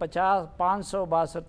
562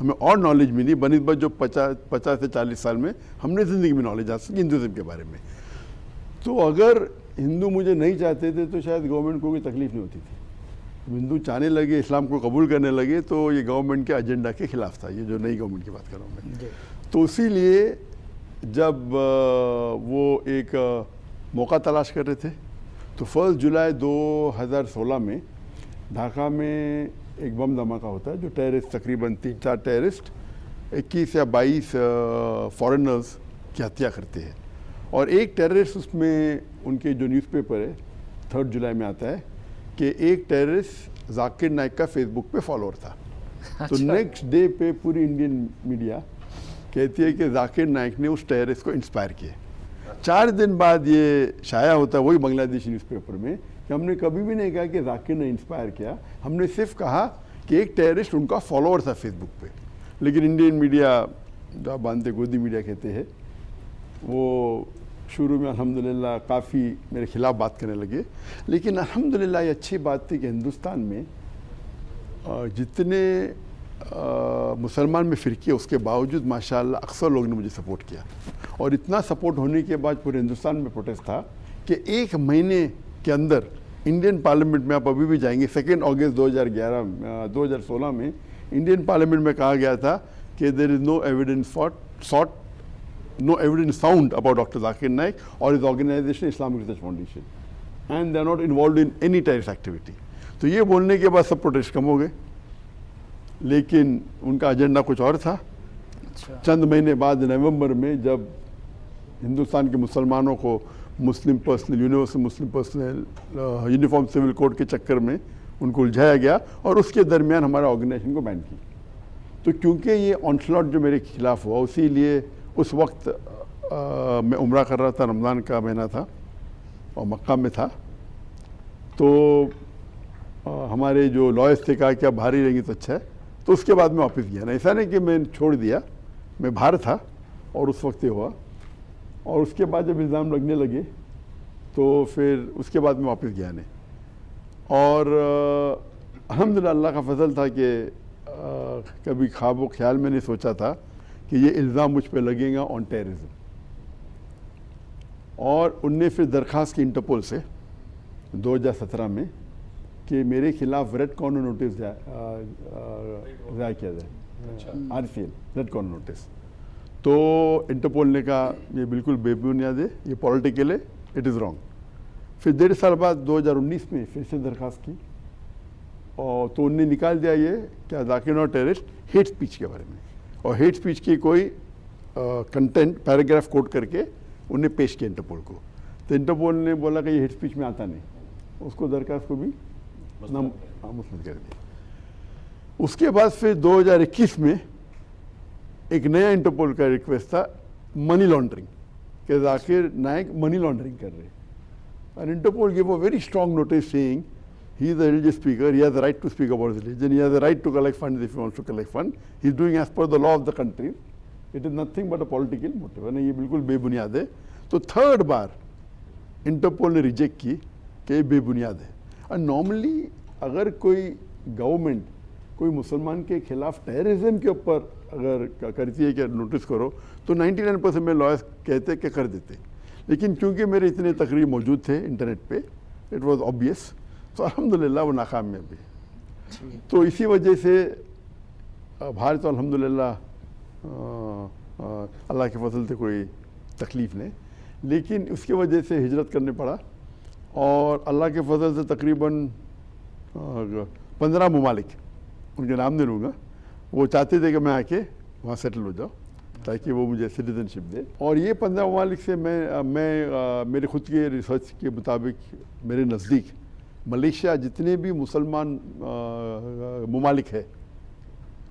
ہمیں اور نالج ملی بنسبت جو 50 سے 40 سال میں ہم نے زندگی میں نالج حاصل کی ہندوازم کے بارے میں. تو اگر ہندو مجھے نہیں چاہتے تھے تو شاید گورنمنٹ کو کوئی تکلیف نہیں ہوتی تھی. ہندو چاہنے لگے, اسلام کو قبول کرنے لگے تو یہ گورنمنٹ کے ایجنڈا کے خلاف تھا, یہ جو نئی گورنمنٹ کی بات کر رہا ہوں میں. تو اسی لیے جب وہ ایک موقع تلاش کر رہے تھے تو 1 جولائی 2016 میں ڈھاکہ میں ایک بم دھماکہ ہوتا ہے جو ٹیررسٹ تقریباً 3-4 ٹیررسٹ 21 یا 22 فارنرز کی ہتیا کرتے ہیں. اور ایک ٹیررسٹ اس میں ان کے جو نیوز پیپر ہے 3 جولائی میں آتا ہے کہ ایک ٹیررسٹ ذاکر نائک کا فیس بک پہ فالوور تھا. تو نیکسٹ ڈے پہ پوری انڈین میڈیا کہتی ہے کہ ذاکر نائک نے اس ٹیررسٹ کو انسپائر کیا. 4 دن بعد یہ شائع ہوتا ہے وہی بنگلہ دیشی نیوز پیپر میں کہ ہم نے کبھی بھی نہیں کہا کہ ذاکر نے انسپائر کیا, ہم نے صرف کہا کہ ایک ٹیررسٹ ان کا فالوور تھا فیس بک پہ. لیکن انڈین میڈیا جو آپ باندھتے گودی میڈیا کہتے ہیں وہ شروع میں الحمدللہ کافی میرے خلاف بات کرنے لگے. لیکن الحمدللہ یہ اچھی بات تھی کہ ہندوستان میں جتنے مسلمان میں فرقے اس کے باوجود ماشاءاللہ اکثر لوگوں نے مجھے سپورٹ کیا. اور اتنا سپورٹ ہونے کے بعد پورے ہندوستان میں پروٹیسٹ تھا کہ 1 مہینے کے اندر انڈین پارلیمنٹ میں آپ ابھی بھی جائیں گے 2 اگست 2016 میں انڈین پارلیمنٹ میں کہا گیا تھا کہ there is no evidence found about doctor Zakir Naik اور his organisation Islamic research foundation and they are not involved in any terrorist activity. تو یہ بولنے کے بعد سب پروٹیسٹ کم ہو گئے, لیکن ان کا ایجنڈا کچھ اور تھا. چند مہینے بعد نومبر میں جب ہندوستان کے مسلمانوں کو مسلم پرسنل یونیورسل مسلم پرسنل یونیفارم سول کوڈ کے چکر میں ان کو الجھایا گیا اور اس کے درمیان ہمارا آرگنائزیشن کو بین کی. تو کیونکہ یہ آنسلاٹ جو میرے خلاف ہوا اسی لیے اس وقت میں عمرہ کر رہا تھا, رمضان کا مہینہ تھا اور مکہ میں تھا. تو ہمارے جو لائرس تھے کہا کہ اب باہر ہی رہیں گے تو اچھا ہے. تو اس کے بعد میں واپس گیا. ایسا نہیں کہ میں چھوڑ دیا, میں باہر تھا اور اس وقت یہ ہوا. اور اس کے بعد جب الزام لگنے لگے تو پھر اس کے بعد میں واپس گیا نہیں. اور الحمدللہ اللہ کا فضل تھا کہ کبھی خواب و خیال میں نہیں سوچا تھا کہ یہ الزام مجھ پہ لگے گا آن ٹیررزم. اور ان نے پھر درخواست کی انٹرپول سے 2017 میں کہ میرے خلاف ریڈ کارنر نوٹس ضائع کیا جائے, RCN ریڈ کارنر نوٹس. تو انٹرپول نے کہا یہ بالکل بے بنیاد ہے, یہ پولیٹیکل ہے, اٹ از رانگ. پھر 1.5 سال بعد 2019 میں پھر سے درخواست کی اور تو انہوں نے نکال دیا یہ کیا Zakir Naik terrorist heat speech کے بارے میں, اور ہیٹ سپیچ کی کوئی کنٹینٹ پیراگراف کوٹ کر کے انہوں نے پیش کیا انٹرپول کو. تو انٹرپول نے بولا کہ یہ ہیٹ سپیچ میں آتا نہیں, اس کو درخواست کو بھی مسترد کر دیا. اس کے بعد پھر 2021 میں ایک نیا انٹرپول کا ریکویسٹ تھا منی لانڈرنگ, کہ ذاکر نائک منی لانڈرنگ کر رہے. And Interpol gave a very strong notice saying he is a religious speaker, he has the right to speak about religion, he has the right to collect funds if he wants to collect funds, he is doing as per the law of the country, it is nothing but a political motive. یہ بالکل بے بنیاد ہے. تو 3rd بار Interpol نے reject کی کہ یہ بے بنیاد ہے. اور نارملی اگر کوئی گورنمنٹ کوئی مسلمان کے خلاف ٹیررزم کے اوپر اگر کرتی ہے کہ نوٹس کرو تو 99% میں لائرس کہتے کہ کر دیتے. لیکن چونکہ میرے اتنے تقریر موجود تھے انٹرنیٹ پہ, اٹ واز آبویس, تو الحمدللہ وہ ناکام میں بھی. تو اسی وجہ سے باہر تو الحمدللہ اللہ کے فضل سے کوئی تکلیف نہیں, لیکن اس کی وجہ سے ہجرت کرنے پڑا. اور اللہ کے فضل سے تقریباً 15 ممالک, ان کے نام نہیں لوں گا, وہ چاہتے تھے کہ میں آ کے وہاں سیٹل ہو جاؤں تاکہ وہ مجھے سٹیزن شپ دے. اور یہ 15 ممالک سے میں میرے خود کے ریسرچ کے مطابق میرے نزدیک ملیشیا جتنے بھی مسلمان ممالک ہے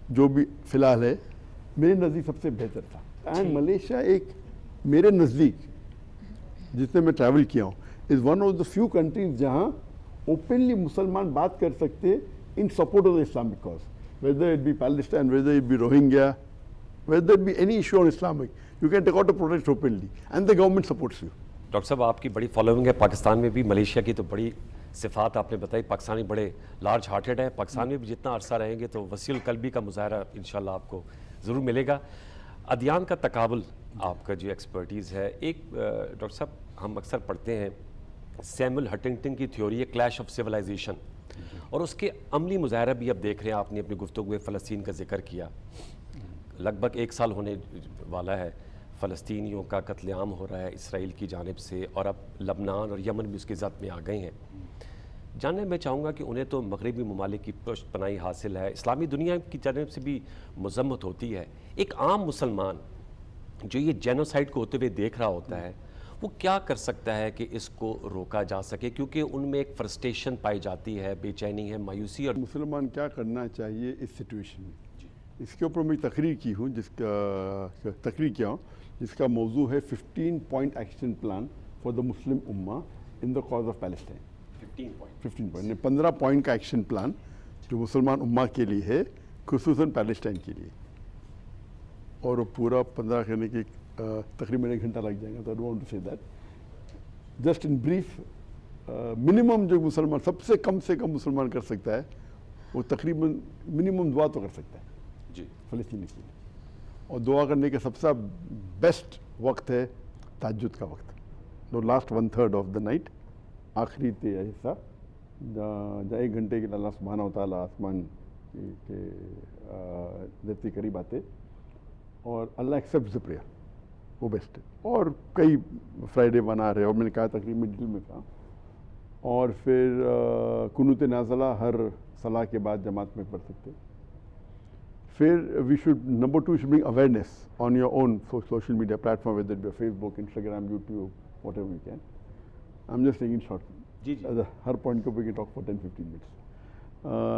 جو بھی فی الحال ہے میرے نزدیک سب سے بہتر تھا. اینڈ ملیشیا ایک میرے نزدیک جتنے میں ٹریول کیا ہوں as one of the few countries جہاں اوپنلی مسلمان بات کر سکتے in support of the Islamic cause, whether it be Palestine, whether it be Rohingya, whether it be any issue on Islamic, you can take out a protest openly and the government supports you. Doctor صاحب آپ کی بڑی following ہے پاکستان میں بھی, Malaysia کی تو بڑی صفات آپ نے بتائی. پاکستانی بڑے لارج ہارٹیڈ ہیں. پاکستان میں بھی جتنا عرصہ رہیں گے تو وسیع القلبی کا مظاہرہ انشاءاللہ آپ کو ضرور ملے گا. ادیان کا تقابل آپ کا جو ایکسپرٹیز ہے, ایک ڈاکٹر صاحب ہم اکثر پڑھتے ہیں سیمول ہنٹنگٹن کی تھیوری ہے کلیش آف سویلائزیشن, اور اس کے عملی مظاہرہ بھی اب دیکھ رہے ہیں. آپ نے اپنی گفتگو میں فلسطین کا ذکر کیا, لگ بھگ 1 سال ہونے والا ہے فلسطینیوں کا قتل عام ہو رہا ہے اسرائیل کی جانب سے, اور اب لبنان اور یمن بھی اس کی زد میں آ گئے ہیں. جاننا میں چاہوں گا کہ انہیں تو مغربی ممالک کی پشت پناہی حاصل ہے, اسلامی دنیا کی جانب سے بھی مذمت ہوتی ہے. ایک عام مسلمان جو یہ جینوسائیڈ کو ہوتے ہوئے دیکھ رہا ہوتا ہے, وہ کیا کر سکتا ہے کہ اس کو روکا جا سکے, کیونکہ ان میں ایک فرسٹریشن پائی جاتی ہے, بے چینی ہے, مایوسی. اور مسلمان کیا کرنا چاہیے اس سچویشن میں, اس کے اوپر میں تقریر کی ہوں, جس کا موضوع ہے 15 point action plan for the Muslim امہ in the cause of Palestine. 15 point 15 point کا ایکشن پلان جو مسلمان امہ کے لیے ہے, خصوصاً پیلسٹائن کے لیے. اور وہ پورا 15 کرنے کی تقریباً 1 گھنٹہ لگ جائے گا. تو I don't want to say that. Just in brief, minimum جو مسلمان سب سے کم مسلمان کر سکتا ہے وہ تقریباً منیمم دعا تو کر سکتا ہے جی فلسطین کے لیے. اور دعا کرنے کا سب سے بیسٹ وقت ہے تہجد کا وقت, جو لاسٹ 1/3 آف دا نائٹ, آخری حصہ, جہاں 1 گھنٹے کے لیے اللہ سبحانہ و تعالیٰ آسمان کے دھرتی قریب آتے اور اللہ ایکسیپٹس دی پریئر, وہ بیسٹ ہے. اور کئی فرائیڈے بنا رہے, اور میں نے کہا تقریباً ڈیٹیل میں کہا. اور پھر قنوت نازلہ ہر صلاح کے بعد جماعت میں پڑھ سکتے. پھر we should number 2 should bring awareness on your own social media platform, whether be Facebook, Instagram, YouTube, whatever you can. I am just taking short. جی ہر پوائنٹ کو we can talk for 10-15 minutes.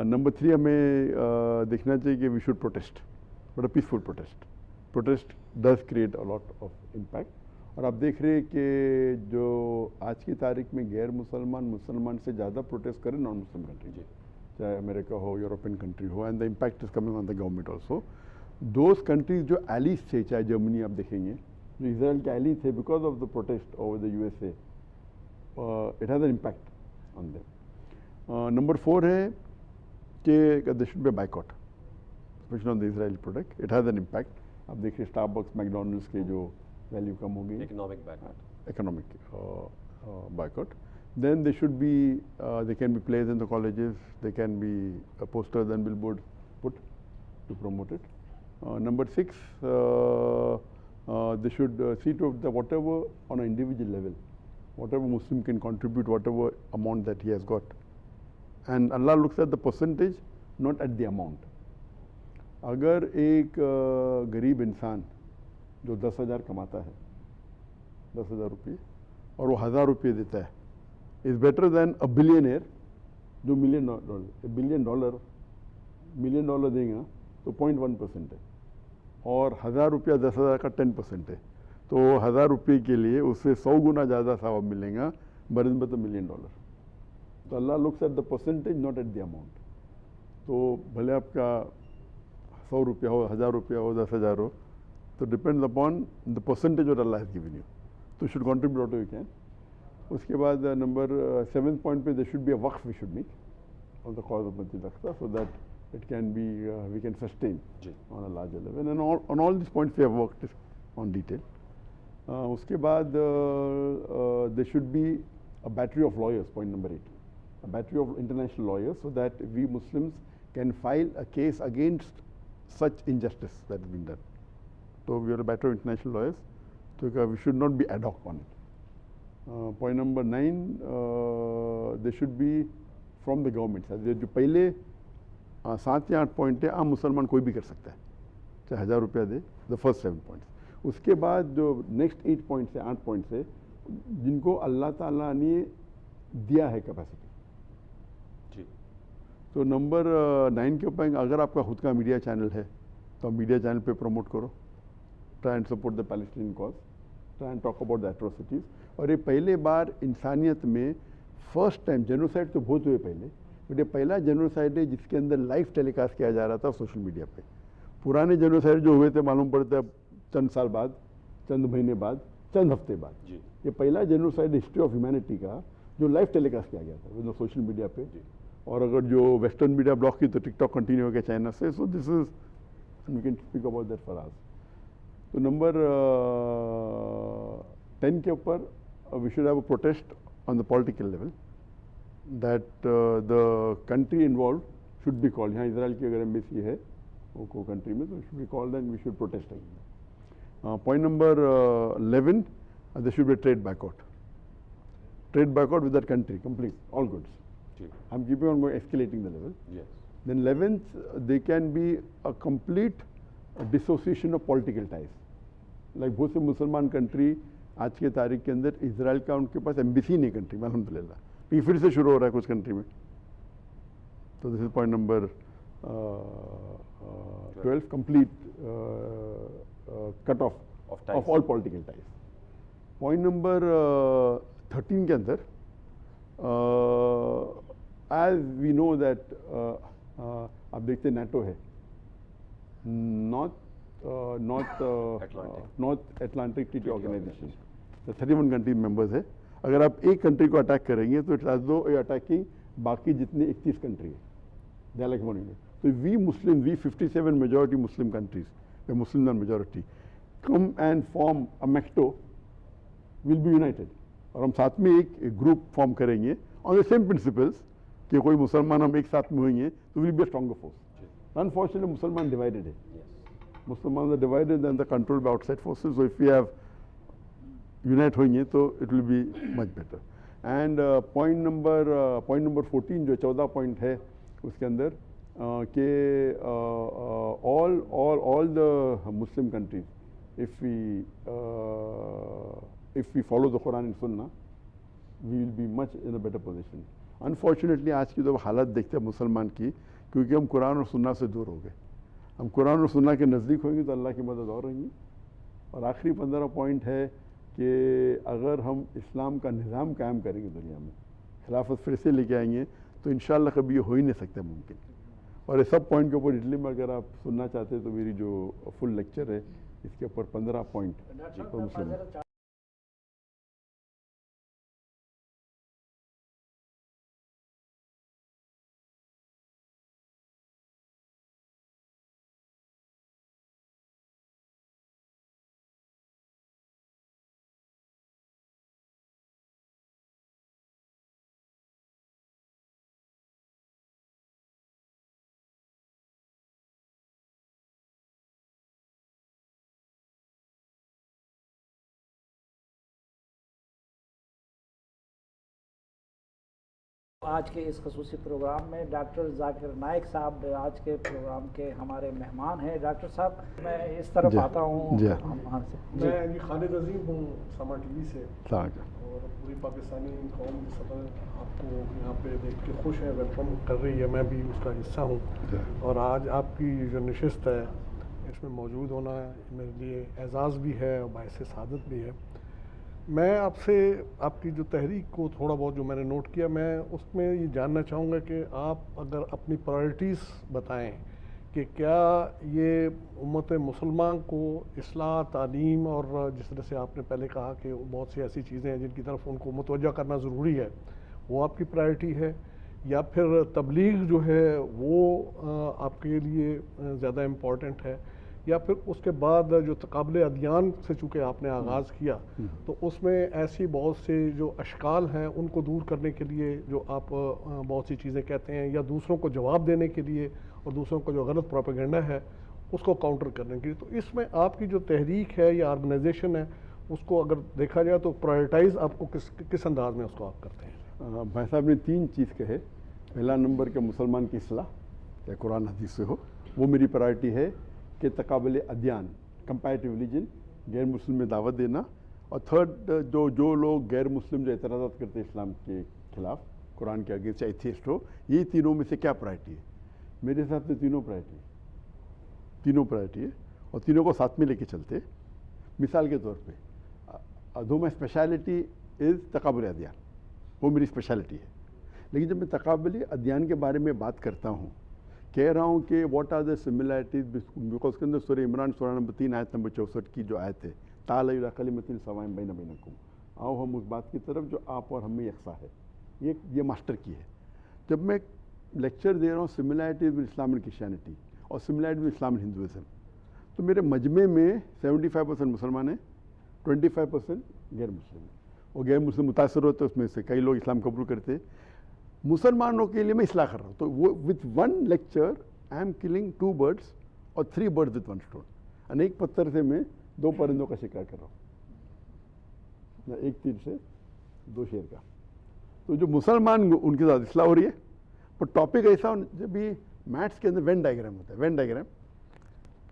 Number 3 ہمیں دیکھنا چاہیے کہ we should protest, but a peaceful protest. Protest does create a lot of impact. اور آپ دیکھ رہے ہیں کہ جو آج کی تاریخ میں غیر مسلمان سے زیادہ پروٹیسٹ کریں نان مسلم کنٹری, چاہے امریکہ ہو, یورپین کنٹری ہو, and the impact is coming on the government also. Those countries جو ایلیز تھے, چاہے جرمنی آپ دیکھیں گے جو اسرائیل کے ایلی تھے, because of the protest over the USA, it has an impact on them. Number 4 ہے کہ there should be boycott especially on the Israel product. It has an impact. آپ دیکھیے اسٹاربکس, میکڈونلڈس کے جو ویلیو کم ہو گئی, economic boycott. Then they should be, they can be placed in the colleges, they can be posters and billboards put to promote it. Number 6, they should see to the whatever on an individual level, whatever Muslim can contribute, whatever amount that he has got. And Allah looks at the percentage, not at the amount. اگر ایک غریب انسان جو 10,000 کماتا ہے, 10,000 روپے, اور وہ 1,000 روپے دیتا ہے, is better than a billionaire جو $1 billion دیں گا تو 0.1% ہے, اور 1,000 روپیہ 10,000 کا 10% ہے. تو 1,000 روپے کے لیے اسے 100 گنا زیادہ ثواب ملے گا بنسبت $1 million. تو اللہ looks at the percentage, not at the amount. تو بھلے آپ کا 100 روپیہ ہو, 1,000 روپیہ ہو, 10,000 ہو, تو depends upon the percentage what Allah has given you. تو should contribute what you can. اس کے بعد نمبر 7 پوائنٹ پہ there should be a waqf we should make on the cause of Masjid Aqsa, so that it can be we can sustain on a larger level. And on all these points we have worked on detail. اس کے بعد there should be a battery of lawyers, point number 8, a battery of international lawyers, so that we Muslims can file a case against such injustice that has been done. So we are a battery of international lawyers, so we should not be ad hoc on it. Point number 9, there should be from the government. جو پہلے 7 یا 8 point ہے, عام مسلمان کوئی بھی کر سکتا ہے, چاہے 1,000 روپیہ دے, the first 7 points. اس کے بعد جو نیکسٹ 8 پوائنٹس ہے, 8 پوائنٹس ہے, جن کو اللہ تعالیٰ نے دیا ہے کیپیسٹی. جی. تو نمبر 9 کے اوپر, اگر آپ کا خود کا میڈیا چینل ہے تو میڈیا چینل پہ پروموٹ کرو, try and support the Palestine cause, try and talk about the atrocities. اور یہ پہلے بار انسانیت میں فرسٹ ٹائم, جینوسائڈ تو بہت ہوئے پہلے, بٹ یہ پہلا جینوسائڈ ہے جس کے اندر لائیو ٹیلی کاسٹ کیا جا رہا تھا سوشل میڈیا پہ. پرانے جینوسائڈ جو ہوئے تھے معلوم پڑتا ہے چند سال بعد, چند مہینے بعد, چند ہفتے بعد. یہ پہلا جینوسائڈ ہسٹری آف ہیومینٹی کا جو لائیو ٹیلی کاسٹ کیا گیا تھا سوشل میڈیا پہ, اور اگر جو ویسٹرن میڈیا بلاک کی تو ٹک ٹاک کنٹینیو ہو گیا چائنا سے. So this is we can speak about that for us. تو نمبر 10 کے اوپر we should have a protest on the political level that the country involved should be called. یہاں اسرائیل کی اگر ایمبیسی ہے وہ کنٹری میں تو should be called and we should protest again. Point number 11, there should be a trade boycott. Trade boycott with that country, complete, all goods. I'm keeping on escalating the level. Yes. Then 11th, there can be a complete dissociation of political ties. Like بہت سے مسلمان country آج کے تاریخ کے اندر اسرائیل کا ان کے پاس embassy نہیں کنٹری میں الحمد للہ, یہ پھر سے شروع ہو رہا ہے کچھ کنٹری میں. تو this is point number 12, complete cut off of all political ties. Point number 13 کے اندر ایز وی نو دیٹ آپ دیکھتے نیٹو ہے, North Atlantic Treaty Organisation, 31 country members ہے. اگر آپ ایک کنٹری کو اٹیک کریں گے تو اٹس ایز دو اٹیکنگ باقی جتنے 31 کنٹری ہے. They are like one unit. تو we Muslim, we 57 majority Muslim countries, Muslim non majority, come and form a MECTO, will be united. اور ہم ساتھ میں ایک گروپ فارم کریں گے on the same principles کہ کوئی مسلمان ہم ایک ساتھ میں ہوئیں گے تو will be a stronger force. Unfortunately مسلمان divided ہے. مسلمان are divided and they're controlled by outside forces. So if we have unite ہوئیں گے تو it will be much better. And point number 14 جو 14 پوائنٹ ہے اس کے اندر کہ all the Muslim countries, if we follow the Quran and Sunnah, we will be much in a better position. Unfortunately آج کی جو حالت دیکھتے ہیں مسلمان کی, کیونکہ ہم قرآن اور سنہ سے دور ہو گئے. ہم قرآن اور سنہ کے نزدیک ہوئیں گے تو اللہ کی مدد اور ہوگی. اور آخری 15 پوائنٹ ہے کہ اگر ہم اسلام کا نظام قائم کریں گے دنیا میں, خلافت پھر سے لے کے آئیں گے, تو انشاءاللہ کبھی یہ ہو ہی نہیں سکتا ممکن. اور اس سب پوائنٹ کے اوپر ڈیٹیل میں اگر آپ سننا چاہتے ہیں تو میری جو فل لیکچر ہے اس کے اوپر 15 پوائنٹ. آج کے اس خصوصی پروگرام میں ڈاکٹر ذاکر نائک صاحب آج کے پروگرام کے ہمارے مہمان ہیں. ڈاکٹر صاحب میں اس طرف آتا ہوں. میں خالد عظیم ہوں سما ٹی وی سے, اور پوری پاکستانی قوم کی صدر آپ کو یہاں پہ دیکھ کے خوش ہے, ویلکم کر رہی ہے, میں بھی اس کا حصہ ہوں. اور آج آپ کی جو نشست ہے اس میں موجود ہونا میرے لیے اعزاز بھی ہے اور باعث سعادت بھی ہے. میں آپ سے آپ کی جو تحریک کو تھوڑا بہت جو میں نے نوٹ کیا, میں اس میں یہ جاننا چاہوں گا کہ آپ اگر اپنی پرائرٹیز بتائیں کہ کیا یہ امت مسلمان کو اصلاح, تعلیم اور جس طرح سے آپ نے پہلے کہا کہ بہت سی ایسی چیزیں ہیں جن کی طرف ان کو متوجہ کرنا ضروری ہے, وہ آپ کی پرائرٹی ہے, یا پھر تبلیغ جو ہے وہ آپ کے لیے زیادہ امپورٹنٹ ہے, یا پھر اس کے بعد جو تقابل ادیان سے چونکہ آپ نے آغاز کیا تو اس میں ایسی بہت سے جو اشکال ہیں ان کو دور کرنے کے لیے جو آپ بہت سی چیزیں کہتے ہیں, یا دوسروں کو جواب دینے کے لیے اور دوسروں کو جو غلط پروپیگنڈا ہے اس کو کاؤنٹر کرنے کے لیے, تو اس میں آپ کی جو تحریک ہے یا آرگنائزیشن ہے اس کو اگر دیکھا جائے تو پرائرٹائز آپ کو کس انداز میں اس کو آپ کرتے ہیں؟ بھائی صاحب نے 3 چیز کہے. پہلا نمبر کہ مسلمان کی اصلاح چاہے قرآن حدیث سے ہو, وہ میری پرائرٹی ہے کہ تقابل ادیان, کمپیریٹیو ریلیجن, غیر مسلم میں دعوت دینا. اور تھرڈ جو لوگ غیر مسلم جو اعتراضات کرتے ہیں اسلام کے خلاف قرآن کے اگینسٹ, چاہے ایتھیسٹ ہو, یہ تینوں میں سے کیا پرائرٹی ہے؟ میرے حساب سے تینوں پرائرٹی ہے اور تینوں کو ساتھ میں لے کے چلتے. مثال کے طور پہ دو میں اسپیشلٹی از تقابل ادیان, وہ میری اسپیشلٹی ہے. لیکن جب میں تقابل ادیان کے بارے میں بات کرتا ہوں, کہہ رہا ہوں کہ what are the similarities, because کے اندر سورہ عمران سورہ نمبر 3 آیت نمبر 64 کی جو آیت ہے, تعالیٰ الی کلمۃ سواء بیننا وبینکم, آؤ ہم اس بات کی طرف جو آپ اور ہم میں یکساں ہے. یہ ماسٹر کی ہے. جب میں لیکچر دے رہا ہوں سملیرٹیز ود اسلام اینڈ کرسچینٹی اور سملیرٹیز ود اسلام اینڈ ہندوازم, تو میرے مجمع میں 75% مسلمان ہیں, 25% غیر مسلم ہیں, اور غیر مسلم متاثر ہوتے ہیں, اس میں سے کئی لوگ اسلام قبول کرتے ہیں. مسلمانوں کے لیے میں اصلاح کر رہا ہوں, تو وہ with one lecture I am killing 2 birds اور 3 birds with 1 stone. یعنی ایک پتھر سے میں 2 پرندوں کا شکار کر رہا ہوں, ایک تیر سے 2 شیر کا. تو جو مسلمان ان کے ساتھ اصلاح ہو رہی ہے, پر ٹاپک ایسا جب بھی میتھس کے اندر وین ڈائیگرام ہوتا ہے. وین ڈائیگرام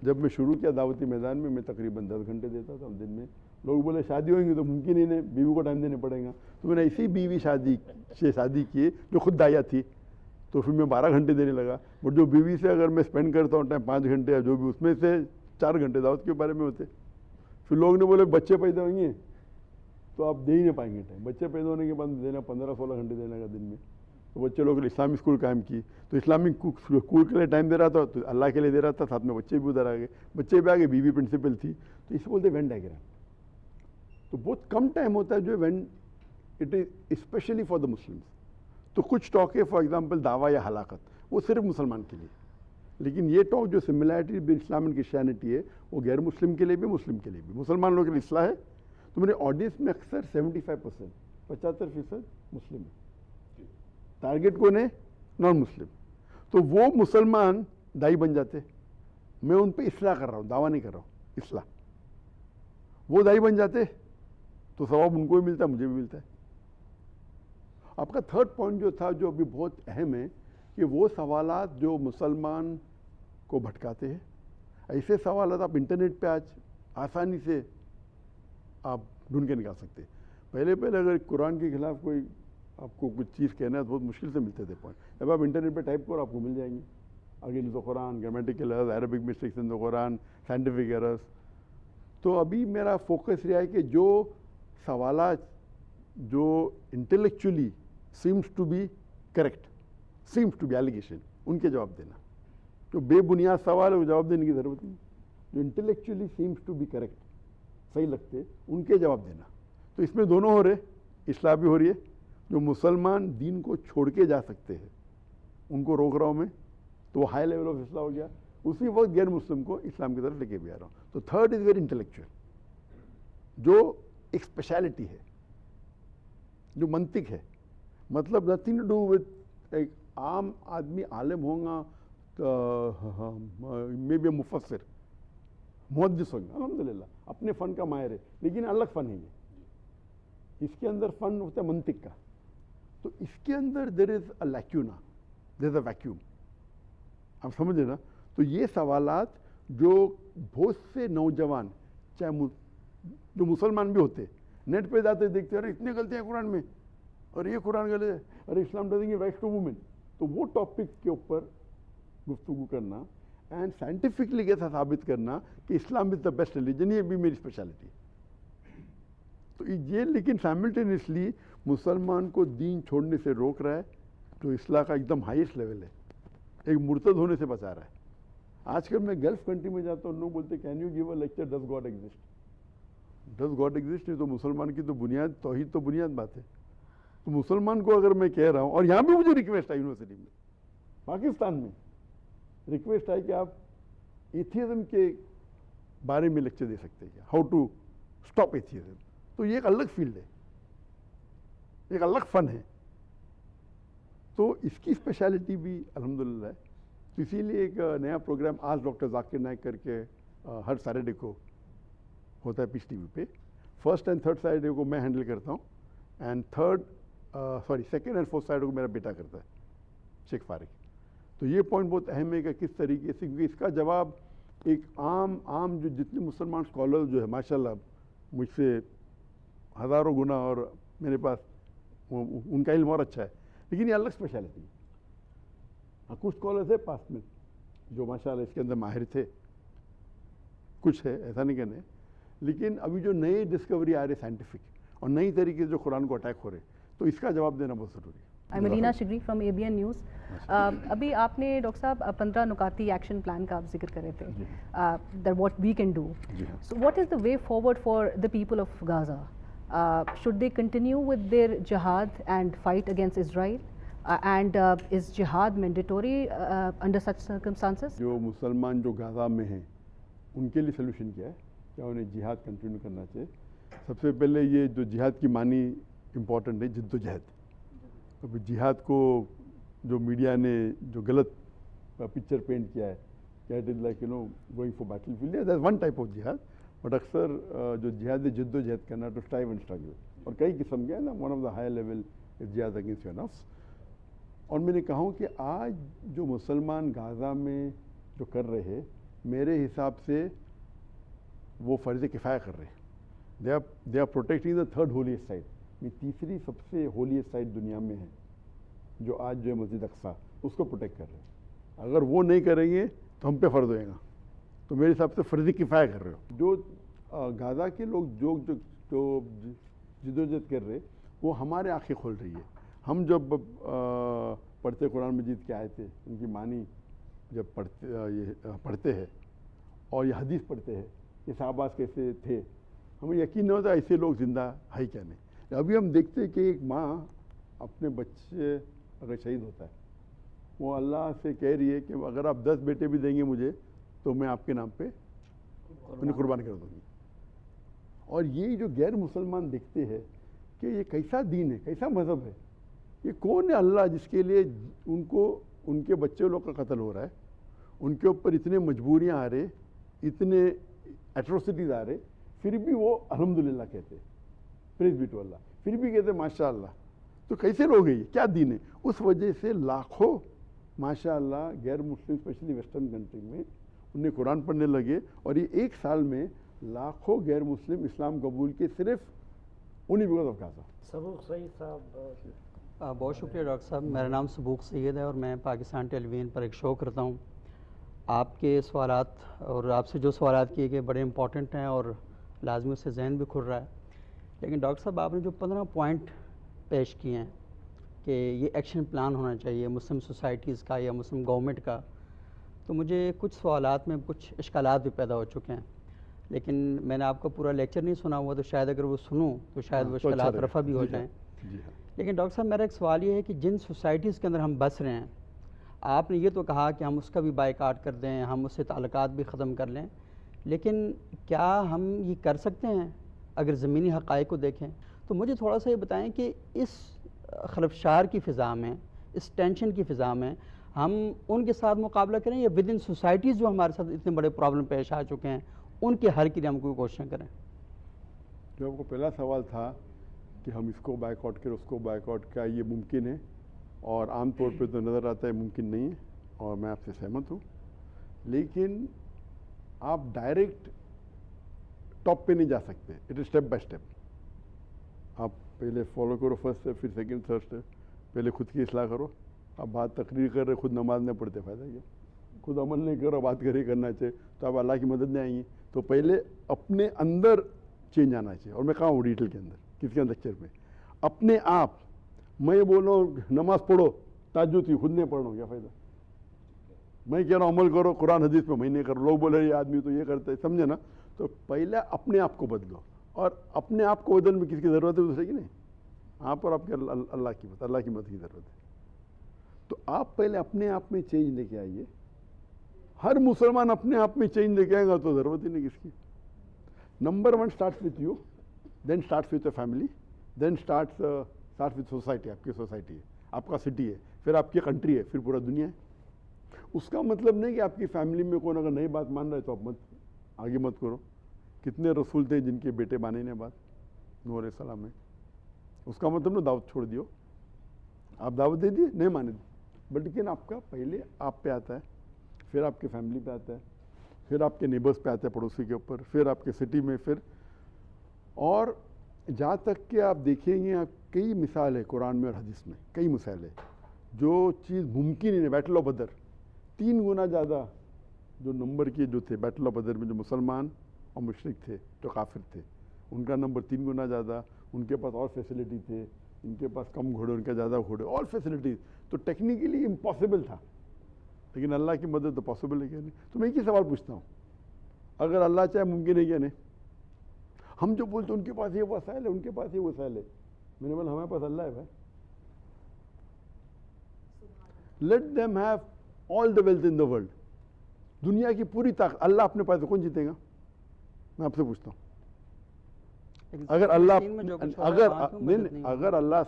جب میں شروع کیا دعوتی میدان میں تقریباً 10 گھنٹے دیتا تھا دن میں. لوگ بولے شادی ہوئیں گی تو ممکن ہی نہیں, بیوی کو ٹائم دینے پڑے گا. تو میں نے ایسی بیوی شادی کی جو خود داعیہ تھی, تو پھر میں 12 گھنٹے دینے لگا. بٹ جو بیوی سے اگر میں اسپینڈ کرتا ہوں ٹائم 5 گھنٹے یا جو بھی, اس میں سے 4 گھنٹے دعوت کے بارے میں ہوتے. پھر لوگ نے بولے بچے پیدا ہوئیں گے تو آپ دے ہی نہیں پائیں گے ٹائم. بچے پیدا ہونے کے بعد دینا 15-16 گھنٹے دینے کا دن میں. تو بچے لوگ اسلامی اسکول قائم کی, تو اسلامک اسکول کے لیے ٹائم دے رہا تھا, تو اللہ کے لیے دے رہا تھا, ساتھ میں بچے بھی ادھر آ گئے. بچے بھی آ گئے, بیوی پرنسپل تھی. تو اسے بولتے وین ڈائیگرام. تو بہت کم ٹائم ہوتا ہے جو when it is especially for the Muslims. تو کچھ ٹاک ہے فار ایگزامپل دعویٰ یا ہلاکت, وہ صرف مسلمان کے لیے. لیکن یہ ٹاک جو similarity been Islam and Christianity ہے, وہ غیر مسلم کے لیے بھی مسلم کے لیے بھی. مسلمان لوگوں کے لیے اصلاح ہے. تو میرے آڈینس میں اکثر 75%, 75% مسلم ہے. ٹارگیٹ کون ہے؟ نان مسلم. تو وہ مسلمان دائی بن جاتے, میں ان پہ اصلاح کر رہا ہوں, دعویٰ نہیں کر رہا ہوں, اصلاح. وہ دائی بن جاتے تو ثواب ان کو بھی ملتا ہے, مجھے بھی ملتا ہے. آپ کا 3rd پوائنٹ جو تھا, جو ابھی بہت اہم ہے, کہ وہ سوالات جو مسلمان کو بھٹکاتے ہیں, ایسے سوالات آپ انٹرنیٹ پہ آج آسانی سے آپ ڈھونڈ کے نکال سکتے ہیں. پہلے اگر قرآن کے خلاف کوئی آپ کو کچھ چیز کہنا ہے تو بہت مشکل سے ملتے تھے پوائنٹ. جب آپ انٹرنیٹ پہ ٹائپ کرو آپ کو مل جائیں گے. Again the Quran, grammatical errors, Arabic mistakes in the Quran, scientific errors. تو ابھی میرا فوکس رہا ہے کہ جو سوالات جو intellectually seems to be correct, seems to be allegation, ان کے جواب دینا. جو بے بنیاد سوال ہے وہ جواب دینے کی ضرورت نہیں. جو intellectually seems to be correct, صحیح لگتے, ان کے جواب دینا. تو اس میں دونوں ہو رہے, اصلاح بھی ہو رہی ہے. جو مسلمان دین کو چھوڑ کے جا سکتے ہیں ان کو روک رہا ہوں میں, تو وہ ہائی لیول آف اصلاح ہو گیا. اسی وقت غیر مسلم کو اسلام کی طرف لے کے بھی آ رہا ہوں. تو 3rd از ویری انٹلیکچوئل, جو ایک اسپیشلٹی ہے, جو منطق ہے. مطلب نتھنگ ٹو ڈو وتھ ایک عام آدمی عالم ہوگا, میں بھی مفسر محدث ہوگا, الحمدللہ اپنے فن کا ماہر ہے, لیکن الگ فن ہے یہ. اس کے اندر فن ہوتا ہے منطق کا. تو اس کے اندر دیر از اے لیکیونا, دیر از اے ویکیوم. آپ سمجھے نا. تو یہ سوالات جو بہت سے نوجوان, چاہے جو مسلمان بھی ہوتے, نیٹ پہ جاتے دیکھتے ارے اتنے غلطیاں قرآن میں, اور یہ قرآن غلط ہے, ارے اسلام doesn't give rights to women. تو وہ ٹاپک کے اوپر گفتگو کرنا اینڈ سائنٹیفکلی کیسا ثابت کرنا کہ اسلام از دا بیسٹ ریلیجن, یہ بھی میری اسپیشلٹی. تو یہ لیکن سائملٹینیسلی مسلمان کو دین چھوڑنے سے روک رہا ہے, جو اصلاح کا ایک دم ہائیسٹ لیول ہے, ایک مرتد ہونے سے بچا رہا ہے. آج کل میں گلف کنٹری میں جاتا ہوں, لوگ بولتے can you give a lecture does God exist. Does God exist نہیں تو مسلمان کی تو بنیاد توحید تو بنیاد بات ہے. تو مسلمان کو اگر میں کہہ رہا ہوں, اور یہاں بھی مجھے ریکویسٹ آئی یونیورسٹی میں, پاکستان میں ریکویسٹ آئی کہ آپ ایتھیزم کے بارے میں لیکچر دے سکتے ہیں, ہاؤ ٹو اسٹاپ ایتھیزم. تو یہ ایک الگ فیلڈ ہے, ایک الگ فن ہے. تو اس کی اسپیشلٹی بھی الحمدللہ ہے. تو اسی لیے ایک نیا پروگرام آج ڈاکٹر ذاکر نائک کر کے ہر سیٹرڈے کو ہوتا ہے پیس ٹی وی پہ. 1st and 3rd سیٹرڈے کو میں ہینڈل کرتا ہوں, and 2nd and 4th Saturday کو میرا بیٹا کرتا ہے, شیخ فارق. تو یہ پوائنٹ بہت اہم ہے کہ کس طریقے سے, کیونکہ اس کا جواب ایک عام جو جتنے مسلمان اسکالر جو ہے ماشاءاللہ مجھ سے ہزاروں گنا, اور میرے پاس ان کا علم اور اچھا ہے, لیکن یہ الگ اسپیشلٹی ہے. کچھ اسکالرز ہے پاس میں جو ماشاءاللہ اس کے اندر ماہر تھے, کچھ ہے, ایسا نہیں کہنے. لیکن ابھی جو نئے ڈسکوری آ رہے سائنٹیفک اور نئی طریقے سے جو قرآن کو اٹیک ہو رہے, تو اس کا جواب دینا بہت ضروری ہے. ملینا شگری فرام ABN نیوز. ابھی آپ نے ڈاکٹر صاحب 15 نکاتی ایکشن پلان کا آپ ذکر کر رہے تھے, that what we can do. So what is the way forward for the people of Gaza should they continue with their jihad and fight against Israel? And is jihad mandatory under such circumstances? جو مسلمان جو غزہ میں ہیں ان کے لیے solution کیا ہے؟ کیا انہیں جہاد کنٹینیو کرنا چاہیے؟ سب سے پہلے یہ جو جہاد کی معنی امپورٹنٹ ہے جد و جہد. اب جہاد کو جو میڈیا نے جو غلط پکچر پینٹ کیا ہے کہ it is like going for battle field, that is one type of جہاد. بٹ اکثر جو جہاد ہے جد و جہد کرنا ٹو اسٹرائیو اینڈ اسٹرگل، اور کئی قسم کے ہیں نا. One of the high level جہاد اگینسٹ یور نفس. اور میں نے کہا ہوں کہ آج جو مسلمان غزہ میں جو کر رہے ہیں میرے حساب سے وہ فرض کفایہ کر رہے ہیں. They are protecting the third holiest site. یہ تیسری سب سے ہولیسٹ سائٹ دنیا میں ہے جو آج جو ہے مسجد اقصیٰ، اس کو پروٹیکٹ کر رہے ہیں. اگر وہ نہیں کریں گے تو ہم پہ فرض ہوئے گا. تو میرے حساب سے فرض کفایہ کر رہے ہو. جو غزہ کے لوگ جو جدوجہد کر رہے وہ ہمارے آنکھیں کھول رہی ہے. ہم جب پڑھتے قرآن مجید کے آئے تھے ان کی معنی جب پڑھتے ہیں اور یہ حدیث پڑھتے ہیں کہ صحابہ کیسے تھے، ہمیں یقین نہیں ہوتا ایسے لوگ زندہ ہے کیا نہیں. ابھی ہم دیکھتے ہیں کہ ایک ماں اپنے بچے اگر شہید ہوتا ہے وہ اللہ سے کہہ رہی ہے کہ اگر آپ 10 بیٹے بھی دیں گے مجھے تو میں آپ کے نام پہ انہیں قربان کر دوں گی. اور یہ جو غیر مسلمان دیکھتے ہیں کہ یہ کیسا دین ہے، کیسا مذہب ہے، یہ کون ہے اللہ جس کے لیے ان کو ان کے بچے لوگ کا قتل ہو رہا ہے، ان کے اوپر اتنے مجبوریاں آ رہے، اتنے ایٹروسٹیز آ رہے، پھر بھی وہ الحمدللہ کہتے، پریز بی ٹو اللہ، پھر بھی کہتے ماشاء اللہ. تو کیسے لوگ ہیں یہ، کیا دین ہے؟ اس وجہ سے لاکھوں ماشاء اللہ غیر مسلم اسپیشلی ویسٹرن کنٹری میں انہیں قرآن پڑھنے لگے. اور یہ ایک سال میں لاکھوں غیر مسلم اسلام قبول کے صرف انہیں بیکاز آف غزہ. سبوق سعید صاحب. بہت شکریہ ڈاکٹر صاحب. میرا نام سبوق سید ہے اور میں پاکستان ٹیلی ویژن پر ایک شو کرتا ہوں. آپ کے سوالات اور آپ سے جو سوالات کیے گئے بڑے امپورٹنٹ ہیں اور لازمی اس سے ذہن بھی کھل رہا ہے. لیکن ڈاکٹر صاحب آپ نے جو 15 پوائنٹ پیش کیے ہیں کہ یہ ایکشن پلان ہونا چاہیے مسلم سوسائٹیز کا یا مسلم گورنمنٹ کا، تو مجھے کچھ سوالات میں کچھ اشکالات بھی پیدا ہو چکے ہیں. لیکن میں نے آپ کا پورا لیکچر نہیں سنا ہوا تو شاید اگر وہ سنوں تو شاید وہ اشکالات رفع بھی ہو جائیں. لیکن ڈاکٹر صاحب میرا ایک سوال یہ ہے کہ جن سوسائٹیز کے اندر ہم بس رہے ہیں، آپ نے یہ تو کہا کہ ہم اس کا بھی بائیکاٹ کر دیں، ہم اس سے تعلقات بھی ختم کر لیں، لیکن کیا ہم یہ کر سکتے ہیں اگر زمینی حقائق کو دیکھیں؟ تو مجھے تھوڑا سا یہ بتائیں کہ اس خلفشار کی فضا میں، اس ٹینشن کی فضا میں ہم ان کے ساتھ مقابلہ کریں یا ود ان سوسائٹیز جو ہمارے ساتھ اتنے بڑے پرابلم پیش آ چکے ہیں ان کے حل کے لیے ہم کوئی کوششیں کریں؟ جو آپ کو پہلا سوال تھا کہ ہم اس کو بائیک آؤٹ کریں اس کو بائیک آؤٹ، کیا یہ ممکن ہے؟ اور عام طور پہ تو نظر آتا ہے ممکن نہیں ہے، اور میں آپ سے سہمت ہوں. لیکن آپ ڈائریکٹ ٹاپ پہ نہیں جا سکتے، it is step by step. آپ پہلے فالو کرو فرسٹ اسٹیپ، پھر سیکنڈ تھرڈ اسٹیپ. پہلے خود کی اصلاح کرو. آپ بات تقریر کر رہے خود نماز نہیں پڑھتے، فائدہ کیا؟ خود عمل نہیں کرو، بات کر ہی کرنا چاہیے تو آپ اللہ کی مدد نہیں آئیں گی. تو پہلے اپنے اندر چینج آنا چاہیے. اور میں کہا ہوں ڈیٹیل کے اندر کس کے لیکچر پہ اپنے آپ میں بولوں نماز پڑھو تہجد کی، خود نہیں پڑھ رہا ہوں، کیا فائدہ؟ میں کہہ رہا ہوں عمل کرو قرآن حدیث پہ، میں نہیں کر رہا. لوگ بولے یہ آدمی تو یہ کرتا ہے، سمجھے نا؟ تو پہلے اپنے آپ کو بدلو. اور اپنے آپ کو بدلنے میں کس کی ضرورت ہے؟ دوسرے کی نہیں، آپ اور آپ کے اللہ کی مدد کی ضرورت ہے. تو آپ پہلے اپنے آپ میں چینج لے کے آئیے. ہر مسلمان اپنے آپ میں چینج لے کے آئے گا تو ضرورت ہی نہیں کس کی. Number 1 starts with you, then starts with a family, then starts with society. آپ کی سوسائٹی ہے، آپ کا سٹی ہے، پھر آپ کی کنٹری ہے، پھر پورا دنیا ہے. اس کا مطلب نہیں کہ آپ کی فیملی میں کون اگر نئی بات مان رہا ہے تو آپ آگے مت کرو. کتنے رسول تھے جن کے بیٹے مانے نہیں بات، نوح علیہ السلام میں. اس کا مطلب نہ دعوت چھوڑ دیو، آپ دعوت دے دیے نہیں مانے دی. بٹ لیکن آپ کا پہلے آپ پہ آتا ہے، پھر آپ کے فیملی پہ آتا ہے، پھر آپ کے نیبرس پہ آتا ہے، پڑوسی کے اوپر، پھر آپ کے سٹی میں، پھر. اور جہاں تک کہ آپ دیکھیں گے آپ کئی مثال ہے قرآن میں اور حدیث میں، کئی مثال ہے جو چیز ممکن ہی نہیں. بیٹل آف بدر 3 گنا زیادہ جو نمبر کے جو تھے بیٹل آف بدر میں، جو مسلمان اور مشرک تھے جو کافر تھے، ان کا نمبر 3 گنا زیادہ. ان کے پاس اور فیسلٹی تھے، ان کے پاس کم گھوڑے، ان کے زیادہ گھوڑے، اور فیسلٹیز. تو ٹیکنیکلی امپاسبل تھا، لیکن اللہ کی مدد تو پاسبل ہے کیا نہیں. تو میں ایک ہی سوال پوچھتا ہوں، اگر اللہ چاہے ممکن ہے کیا نہیں؟ ہم جو بولتے ہیں ان کے پاس یہ وسائل ہے، ان کے پاس یہ وسائل ہے، میں نے بولا ہمارے پاس اللہ ہے بھائی. Let them have all the wealth in the world. دنیا کی پوری طاقت اللہ اپنے پاس کون جیتے گا؟ میں آپ سے پوچھتا ہوں. اگر اللہ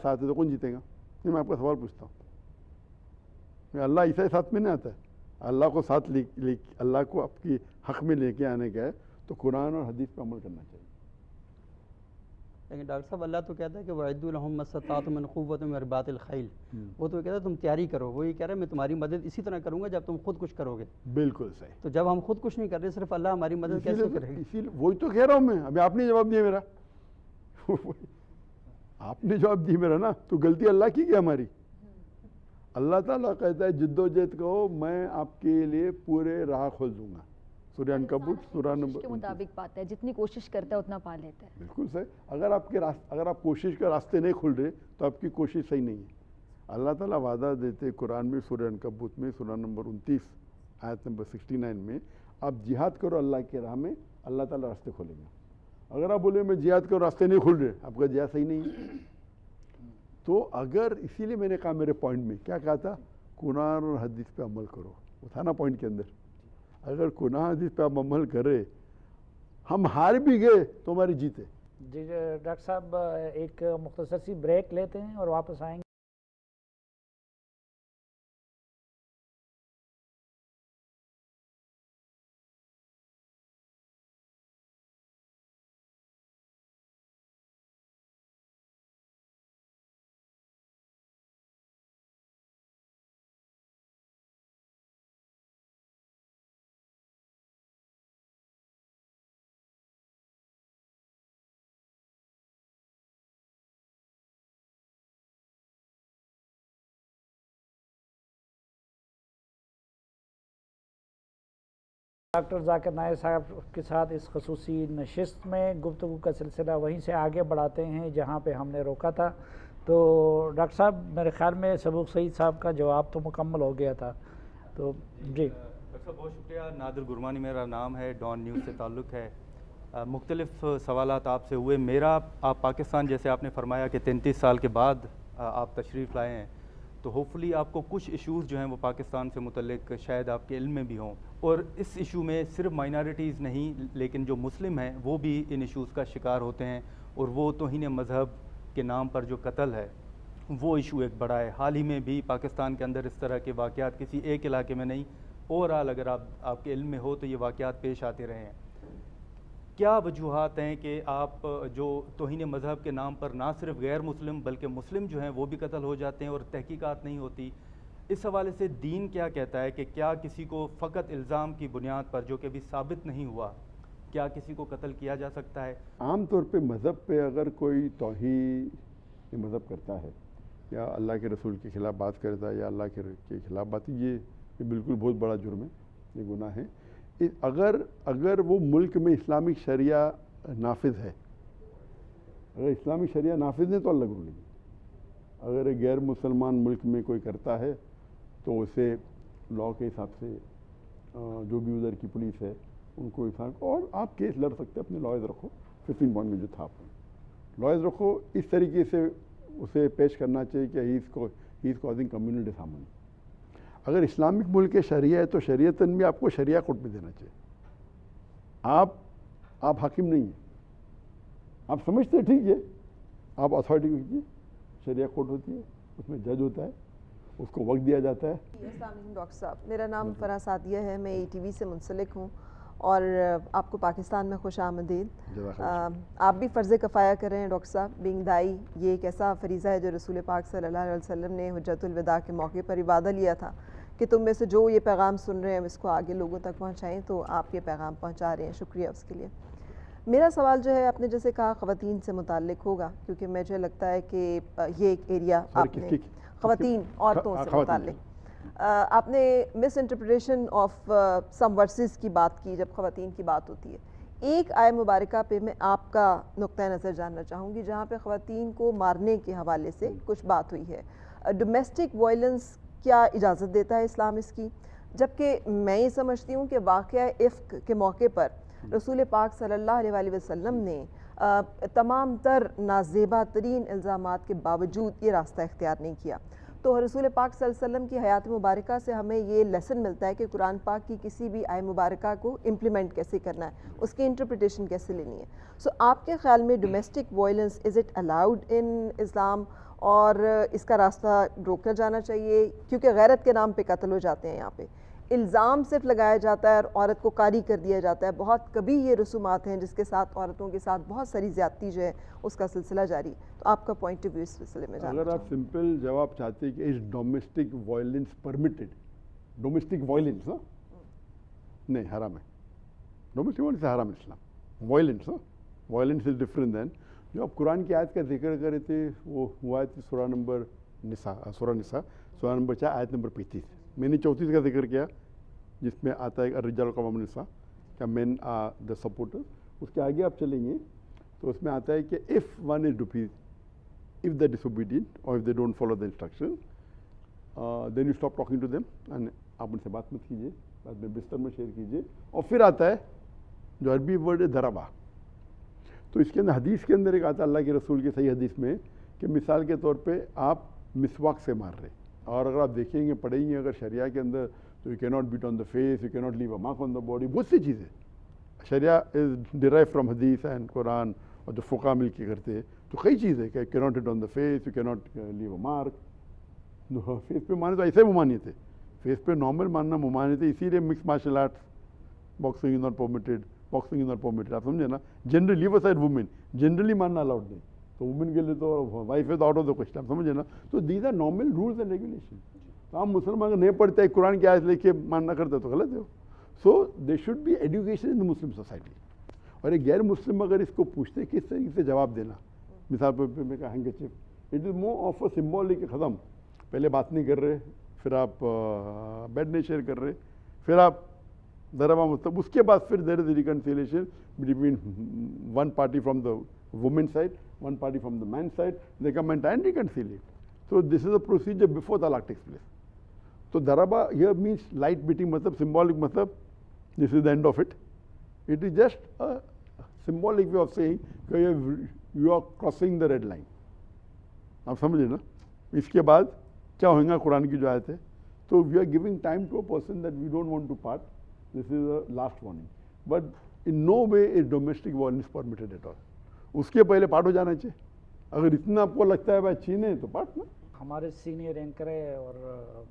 ساتھ ہے تو کون جیتے گا؟ نہیں، میں آپ کا سوال پوچھتا ہوں. اللہ ایسا ساتھ میں نہیں آتا ہے. اللہ کو ساتھ اللہ کو آپ کی حق میں لے کے آنے کا ہے تو قرآن اور حدیث پہ عمل کرنا چاہیے. لیکن ڈاکٹر صاحب اللہ تو کہتا ہے کہ وَأَعِدُّوا لَهُم مَّا اسْتَطَعْتُم مِّن قُوَّةٍ وَمِن رِّبَاطِ الْخَيْلِ. وہ تو کہتا ہے تم تیاری کرو. وہ یہ کہہ رہا ہے میں تمہاری مدد اسی طرح کروں گا جب تم خود کچھ کرو گے. بالکل صحیح. تو جب ہم خود کچھ نہیں کر رہے صرف اللہ ہماری مدد کیسے کرے گا؟ اسی لیے وہی تو کہہ رہا ہوں میں. ابھی آپ نے جواب دیا میرا. آپ نے جواب دی میرا نا. تو غلطی اللہ کی کیا ہماری؟ اللہ تعالیٰ کہتا ہے جد و جہد کرو، میں آپ کے لیے پورے راہ کھول دوں گا. سورہ عنکبوت سورہ نمبر کے مطابق پاتا ہے، جتنی کوشش کرتا ہے اتنا پا لیتا ہے. بالکل صحیح. اگر آپ کوشش کے راستے نہیں کھل رہے تو آپ کی کوشش صحیح نہیں ہے. اللہ تعالیٰ وعدہ دیتے قرآن میں سورہ عنکبوت میں سورہ نمبر 29 آیت نمبر 69 میں، آپ جہاد کرو اللہ کے راہ میں، اللہ تعالیٰ راستے کھولیں گے. اگر آپ بولے میں جہاد کرو راستے نہیں کھل رہے، آپ کا جہاد صحیح نہیں ہے. تو اگر اسی لیے میں نے کہا میرے پوائنٹ میں کیا کہا تھا، قرآن اور حدیث پہ عمل کرو. وہ تھا نا پوائنٹ کے اندر. اگر قرآن حدیث پہ آپ عمل کرے، ہم ہار بھی گئے تو ہماری جیت ہے. جی ڈاکٹر صاحب ایک مختصر سی بریک لیتے ہیں اور واپس آئیں گے. ڈاکٹر ذاکر نائک صاحب کے ساتھ اس خصوصی نشست میں گفتگو کا سلسلہ وہیں سے آگے بڑھاتے ہیں جہاں پہ ہم نے روکا تھا. تو ڈاکٹر صاحب میرے خیال میں سبوق سعید صاحب کا جواب تو مکمل ہو گیا تھا. تو جی ڈاکٹر صاحب بہت شکریہ. نادر گرمانی میرا نام ہے، ڈان نیوز سے تعلق ہے. مختلف سوالات آپ سے ہوئے. میرا آپ پاکستان جیسے آپ نے فرمایا کہ 33 سال کے بعد آپ تشریف لائے ہیں، تو ہوپفلی آپ کو کچھ ایشوز جو ہیں وہ پاکستان سے متعلق شاید آپ کے علم میں بھی ہوں، اور اس ایشو میں صرف مائنارٹیز نہیں لیکن جو مسلم ہیں وہ بھی ان ایشوز کا شکار ہوتے ہیں، اور وہ توہین مذہب کے نام پر جو قتل ہے وہ ایشو ایک بڑا ہے. حال ہی میں بھی پاکستان کے اندر اس طرح کے واقعات کسی ایک علاقے میں نہیں، اوورآل اگر آپ کے علم میں ہو تو یہ واقعات پیش آتے رہے ہیں. کیا وجوہات ہیں کہ آپ جو توہین مذہب کے نام پر نہ صرف غیر مسلم بلکہ مسلم جو ہیں وہ بھی قتل ہو جاتے ہیں اور تحقیقات نہیں ہوتی؟ اس حوالے سے دین کیا کہتا ہے کہ کیا کسی کو فقط الزام کی بنیاد پر جو کہ ابھی ثابت نہیں ہوا، کیا کسی کو قتل کیا جا سکتا ہے؟ عام طور پہ مذہب پہ اگر کوئی توہین مذہب کرتا ہے یا اللہ کے رسول کے خلاف بات کرتا ہے یا اللہ کے خلاف بات، یہ بالکل بہت بڑا جرم ہے، یہ گناہ ہے. اگر وہ ملک میں اسلامک شریعہ نافذ ہے، اگر اسلامک شریعہ نافذ ہے تو اللہ گرو نہیں. اگر ایک غیر مسلمان ملک میں کوئی کرتا ہے تو اسے لاء کے حساب سے جو بھی ادھر کی پولیس ہے ان کو حساب، اور آپ کیس لڑ سکتے ہیں. اپنے لائز رکھو. 15 پوائنٹ میں جو تھا آپ نے لائز رکھو، اس طریقے سے اسے پیش کرنا چاہیے کہ ہی از کازنگ کمیونٹی ہارمونی. اگر اسلامک ملک کے شریعہ ہے تو شریعتاً بھی آپ کو شریعہ کورٹ میں دینا چاہیے. آپ حاکم نہیں ہیں، آپ سمجھتے ہیں ٹھیک ہے، آپ اتھارٹی کیجیے. شریعہ کورٹ ہوتی ہے، اس میں جج ہوتا ہے، اس کو وقت دیا جاتا ہے. السلام علیکم ڈاکٹر صاحب، میرا نام فرح سعدیہ ہے، میں ETV سے منسلک ہوں اور آپ کو پاکستان میں خوش آمدید. آپ بھی فرض کفایہ کر رہے ہیں ڈاکٹر صاحب. بینگ دائی یہ ایک ایسا فریضہ ہے جو رسول پاک صلی اللہ علیہ وسلم نے حجۃ الوداع کے موقع پر وعدہ لیا تھا کہ تم میں سے جو یہ پیغام سن رہے ہیں اس کو آگے لوگوں تک پہنچائیں، تو آپ یہ پیغام پہنچا رہے ہیں، شکریہ اس کے لیے. میرا سوال جو ہے آپ نے جیسے کہا خواتین سے متعلق ہوگا، کیونکہ مجھے لگتا ہے کہ یہ ایک ایریا آپ نے خواتین عورتوں سے متعلق آپ نے مس انٹرپریٹیشن آف سم ورسز کی بات کی جب خواتین کی بات ہوتی ہے. ایک آیہ مبارکہ پہ میں آپ کا نقطہ نظر جاننا چاہوں گی جہاں پہ خواتین کو مارنے کے حوالے سے کچھ بات ہوئی ہے. ڈومیسٹک وائلنس کیا اجازت دیتا ہے اسلام اس کی؟ جبکہ میں یہ سمجھتی ہوں کہ واقعہ افک کے موقع پر رسول پاک صلی اللہ علیہ وسلم نے تمام تر نازیبا ترین الزامات کے باوجود یہ راستہ اختیار نہیں کیا. تو رسول پاک صلی اللہ علیہ وسلم کی حیات مبارکہ سے ہمیں یہ لیسن ملتا ہے کہ قرآن پاک کی کسی بھی آیہ مبارکہ کو امپلیمنٹ کیسے کرنا ہے, اس کی انٹرپریٹیشن کیسے لینی ہے. سو آپ کے خیال میں domestic violence is it allowed in اسلام, اور اس کا راستہ روکا جانا چاہیے, کیونکہ غیرت کے نام پہ قتل ہو جاتے ہیں. یہاں پہ الزام صرف لگایا جاتا ہے اور عورت کو قاری کر دیا جاتا ہے. بہت کبھی یہ رسومات ہیں جس کے ساتھ عورتوں کے ساتھ بہت ساری زیادتی جو ہے اس کا سلسلہ جاری. تو آپ کا پوائنٹ آف ویو اس سلسلے میں جاننا اگر آپ سمپل جواب چاہتے ہیں کہ is domestic violence permitted, domestic violence نہیں حرام ہے, ڈومیسٹک وائلنس حرام اسلام. وائلنس وائلنس از ڈفرنٹ دین جو آپ قرآن کی آیت کا ذکر کر رہے تھے, وہ ہوا تھی سورہ نمبر نساء, سورہ نمبر 4 آیت نمبر 35. میں نے 34 کا ذکر کیا جس میں آتا ہے الرجال قوامون علی النساء, کیا مین آر دا سپورٹر. اس کے آگے آپ چلیں گے تو اس میں آتا ہے کہ if one is defeated, if they're disobedient or if they don't follow the instruction, then you stop talking to them and آپ ان سے بات مت کیجیے, بعد میں بستر میں شیئر کیجیے. اور پھر آتا ہے جو عربی ورڈ ہے ضربہ. تو اس کے اندر حدیث کے اندر ایک آتا ہے اللہ کے رسول کی صحیح حدیث میں کہ مثال کے طور پہ آپ مسواک سے مار رہے, اور اگر آپ دیکھیں گے پڑھیں گے اگر شریعہ کے اندر تو you can not beat on the face, you can not leave a mark on the body, بہت سی چیزیں. شریعہ از ڈیرائیو فرام حدیث اینڈ قرآن, اور جو فقہ مل کے کرتے ہیں تو کئی چیزیں کہ you can not hit on the face, you can not leave a mark. Face پہ مانے تو ایسے ممانعت ہے, فیس پہ نارمل ماننا ممانعت ہے. اسی لیے mix martial arts, boxing is not permitted, boxing is not permitted. آپ سمجھے نا, generally leave aside women, generally ماننا الاؤڈ نہیں, تو وومن کے لیے تو وائف ہے تو آؤٹ آف دا کوسچن. آپ سمجھے نا, تو these are normal rules and regulation. تو آپ مسلمان اگر نہیں پڑھتے قرآن کی آیت لے کے ماننا کرتے تو غلط ہے. So they should be education in the Muslim society. اور ایک غیر مسلم اگر اس کو پوچھتے کس طریقے سے جواب دینا, مثال پر میں کہا handkerchief, it is more of a symbolic. ختم, پہلے بات نہیں کر رہے, پھر آپ بیڈ نہیں شیئر کر رہے, پھر آپ ضربہ مطلب, اس کے بعد پھر there is reconciliation between one party from the woman side, one party from the man side, they come and reconcile. So this is a procedure before talaq takes place. So daraba here means light beating, matlab symbolic, matlab this is the end of it. It is just a symbolic way of saying you are crossing the red line. آپ سمجھے نا. اس کے بعد کیا ہوئیں گا قرآن کی جو آیت ہے, تو we are giving time to a person that we don't want to part. This is a last warning. But in no way is domestic violence permitted at all. اس کے پہلے پارٹ ہو جانا چاہیے. اگر اتنا آپ کو لگتا ہے بھائی چینے تو پارٹ نا. ہمارے سینئر اینکر ہے اور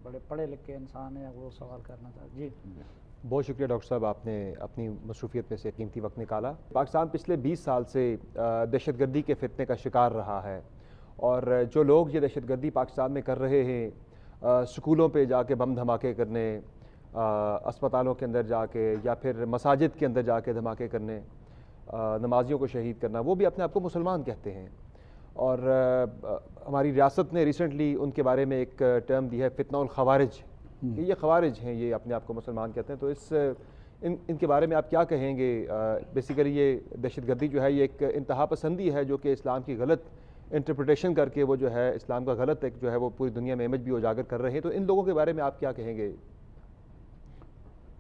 بڑے پڑھے لکھے انسان ہیں, وہ سوال کرنا تھا. جی بہت شکریہ ڈاکٹر صاحب, آپ نے اپنی مصروفیت میں سے قیمتی وقت نکالا. پاکستان پچھلے 20 سال سے دہشت گردی کے فتنے کا شکار رہا ہے, اور جو لوگ یہ دہشت گردی پاکستان میں کر رہے ہیں, سکولوں پہ جا کے بم دھماکے کرنے, اسپتالوں کے اندر جا کے, یا پھر مساجد کے اندر جا کے دھماکے کرنے, نمازیوں کو شہید کرنا, وہ بھی اپنے آپ کو مسلمان کہتے ہیں. اور ہماری ریاست نے ریسنٹلی ان کے بارے میں ایک ٹرم دی ہے فتنہ الخوارج, کہ یہ خوارج ہیں, یہ اپنے آپ کو مسلمان کہتے ہیں. تو ان کے بارے میں آپ کیا کہیں گے؟ بیسیکلی یہ دہشت گردی جو ہے یہ ایک انتہا پسندی ہے جو کہ اسلام کی غلط انٹرپریٹیشن کر کے وہ جو ہے اسلام کا غلط ایک جو ہے وہ پوری دنیا میں امیج بھی اجاگر کر رہے ہیں. تو ان لوگوں کے بارے میں آپ کیا کہیں گے؟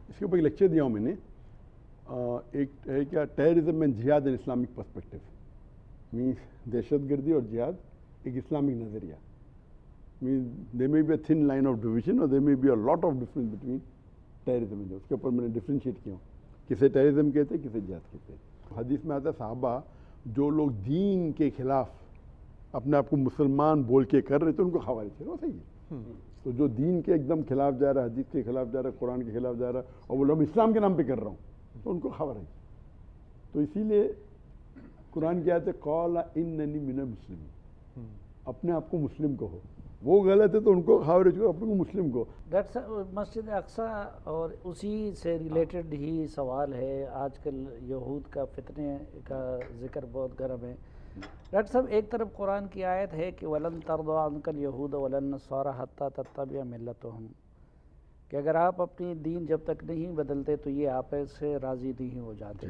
اس کے اوپر ایک لیکچر دیا ہوں میں نے, ایک ہے کیا ٹیررزم اینڈ جہاد ان اسلامک پرسپیکٹو. مینس دہشت گردی اور جہاد ایک اسلامک نظریہ. Means they may be a thin line of division اور they may be a lot of difference between terrorism and. اس کے اوپر میں نے ڈفرینشیٹ کیا ہوں, کسے ٹیررزم کہتے ہیں, کسے جہاد کہتے ہیں. حدیث میں آتا ہے صحابہ جو لوگ دین کے خلاف اپنے آپ کو مسلمان بول کے کر رہے تھے ان کو خوارج ہے. وہ صحیح ہے. تو جو دین کے ایک دم خلاف جا رہا ہے, حدیث کے خلاف جا رہا ہے, قرآن کے خلاف جا رہا ہے, اور وہ لوگ اسلام کے نام پہ کر رہا ہوں, تو ان کو خوارج. تو اسی لیے قرآن کی آیت ہے قال اننی من المسلمین, اپنے آپ کو مسلم کہو. وہ غلط ہے تو ان کو خوارج کرو, اپنے کو مسلم کو. مسجد اقصیٰ اور اسی سے ریلیٹڈ ہی سوال ہے. آج کل یہود کا فتنے کا ذکر بہت گرم ہے. ڈاکٹر صاحب, ایک طرف قرآن کی آیت ہے کہ وَلَن تَرْضَىٰ عَنْكَ الْيَهُودَ وَلَا النَّصَارَىٰ حَتَّىٰ تَتَّبِعَ مِلَّتَهُمْ, کہ اگر آپ اپنی دین جب تک نہیں بدلتے تو یہ آپ سے راضی نہیں ہو جاتے.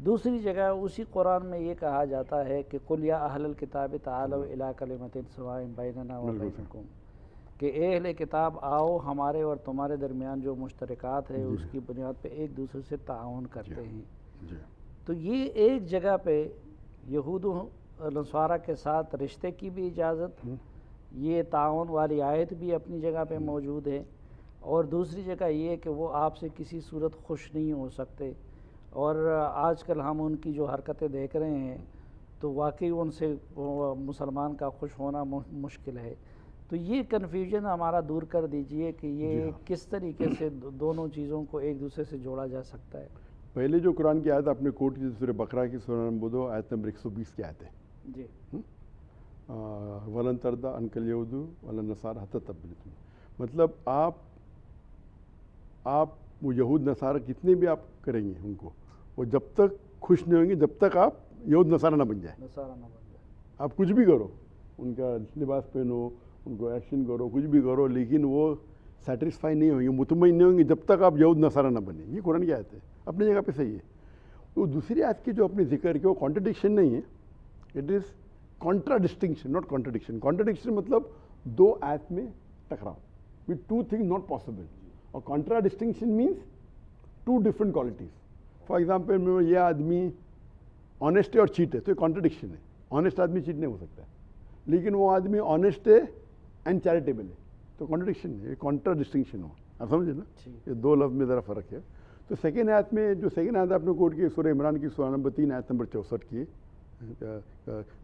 دوسری جگہ اسی قرآن میں یہ کہا جاتا ہے کہ قُلْ يَا أَهْلَ الْكِتَابِ تَعَالَوْا إِلَىٰ كَلِمَةٍ سَوَاءٍ بَيْنَنَا وَبَيْنَكُمْ, کہ اے اہل کتاب آؤ, ہمارے اور تمہارے درمیان جو مشترکات ہے اس کی بنیاد پہ ایک دوسرے سے تعاون کرتے ہیں. تو یہ ایک جگہ پہ یہود و نصارہ کے ساتھ رشتے کی بھی اجازت، یہ تعاون والی آیت بھی اپنی جگہ پہ موجود ہے، اور دوسری جگہ یہ کہ وہ آپ سے کسی صورت خوش نہیں ہو سکتے، اور آج کل ہم ان کی جو حرکتیں دیکھ رہے ہیں تو واقعی ان سے مسلمان کا خوش ہونا مشکل ہے۔ تو یہ کنفیوژن ہمارا دور کر دیجئے کہ یہ کس طریقے سے دونوں چیزوں کو ایک دوسرے سے جوڑا جا سکتا ہے۔ پہلے جو قرآن کی آیت آپ نے کوٹ کی سورہ بقرہ کی سورہ نمبر 2 آیت نمبر 120 کی آیت ہے جی، وَلَن تَرْضَىٰ عَنْكَ الْيَهُودُ وَلَا النَّصَارَىٰ حَتَّىٰ تَتَّبِعَ مِلَّتَهُمْ، مطلب آپ وہ یہود نصارہ کتنے بھی آپ کریں گے ان کو، وہ جب تک خوش نہیں ہوں گے جب تک آپ یہود نصارہ نہ بن جائیں۔ آپ کچھ بھی کرو، ان کا لباس پہنو، ان کو ایکشن کرو، کچھ بھی کرو، لیکن وہ سیٹسفائی نہیں ہوں گے، مطمئن نہیں ہوں گے جب تک آپ یہود نصارہ نہ بنیں۔ یہ قرآن کی آیت ہے، اپنی جگہ پہ صحیح ہے۔ وہ دوسری آیت کی جو اپنے ذکر کی وہ کانٹرڈکشن نہیں ہے، it is contra distinction not contradiction. Contradiction مطلب دو آیت میں ٹکراؤ، with two things not possible، اور contradistinction means two different qualities. For example یہ آدمی آنیسٹ ہے اور چیٹ ہے تو یہ کانٹرڈکشن ہے، آنیسٹ آدمی چیٹ نہیں ہو سکتا ہے، لیکن وہ آدمی آنیسٹ ہے اینڈ چیریٹیبل ہے تو کانٹرڈکشن ہے، یہ کانٹرا ڈسٹنکشن ہو، آپ سمجھے نا، یہ دو لفظ میں ذرا فرق ہے۔ تو سیکنڈ آیت میں جو سیکنڈ آیت آپ نے کوٹ کی سورہ عمران کی سورہ نمبر 3 آیت نمبر 64 کی،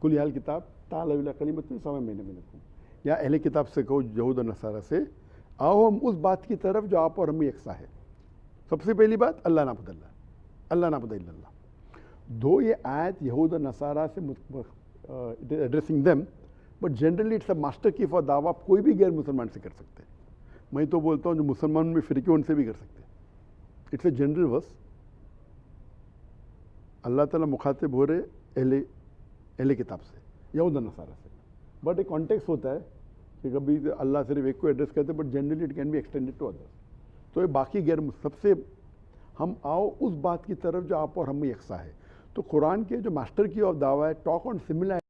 کل یا کتاب تعالوا الی کلمۃ سواء بینکم، یا اہل کتاب سے کہو یہود و نصارہ سے، آؤ ہم اس بات کی طرف جو آپ اور ہم یکساں ہے۔ سب سے پہلی بات اللہ نعبد اللہ، اللہ نعبد الا اللہ۔ دو یہ آیت یہود و نصارہ سے addressing them, but generally it's a master key for دعویٰ، آپ کوئی بھی غیر مسلمان سے کر سکتے ہیں۔ میں تو بولتا ہوں جو مسلمان میں فرقے ان سے بھی کر سکتے ہیں، اٹس اے جنرل ورس۔ اللہ تعالیٰ مخاطب ہو رہے اہل کتاب سے، یہود و نصارہ سے، بٹ ایک کانٹیکس ہوتا ہے کہ کبھی اللہ صرف ایک کو ایڈریس کرتے ہیں، but generally it can be extended to others. تو یہ باقی غیر سب سے ہم آؤ اس بات کی طرف جو آپ اور ہم میں یکساں ہے۔ تو قرآن کے جو ماسٹر کی آف دعویٰ ہے، ٹاک آن سملر